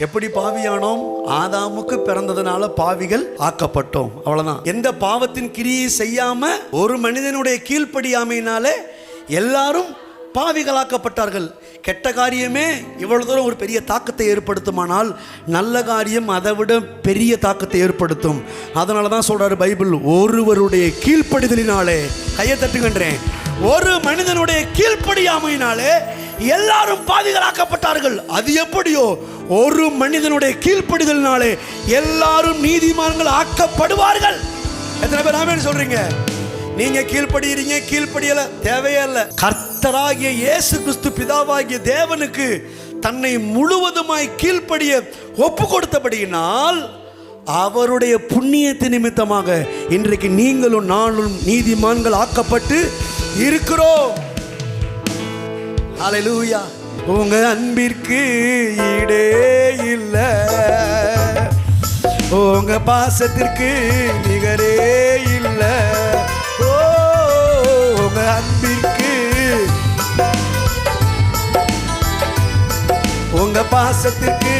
எப்படி பாவியானோம்? ஆதாமுக்கு பிறந்ததுனால பாவிகள் ஆக்கப்பட்டோம், அவ்வளவுதான். எந்த பாவத்தின் கிரியை செய்யாம ஒரு மனிதனுடைய கீழ்ப்படியாமையினாலே எல்லாரும் பாவிகளாக்கப்பட்டார்கள். கெட்ட காரியமே இவ்வளவு தூரம் ஒரு பெரிய தாக்கத்தை ஏற்படுத்துமானால் நல்ல காரியம் அதை விட பெரிய தாக்கத்தை ஏற்படுத்தும். அதனால தான் சொல்றாரு பைபிள், ஒருவருடைய கீழ்ப்படிதலினாலே, கையை தட்டுகின்றேன், ஒரு மனிதனுடைய கீழ்ப்படியாமையினாலே எல்லாரும் பாவிகளாக்கப்பட்டார்கள். அது எப்படியோ ஒரு மனிதனுடைய கீழ்ப்படிதலினாலே எல்லாரும் நீதிமான்கள் ஆக்கப்படுவார்கள். எத்தனை பேர் ஆமென் சொல்றீங்க? நீங்க கீழ்ப்படுகிறீங்க, கீழ்ப்படியல, தேவையே இல்லை. கர்த்தராகிய இயேசு கிறிஸ்து பிதாவாகிய தேவனுக்கு தன்னை முழுவதுமாய் கீழ்ப்படிய ஒப்பு கொடுத்தபடியினால் அவருடைய புண்ணியத்தின் நிமித்தமாக இன்றைக்கு நீங்களும் நானும் நீதிமான்கள் ஆக்கப்பட்டு இருக்கிறோம். ஹல்லேலூயா. உங்க அன்பிற்கு ஈடே இல்லை, உங்க பாசத்திற்கு நிகரே இல்லை. உங்க அன்பிற்கு, உங்க பாசத்திற்கு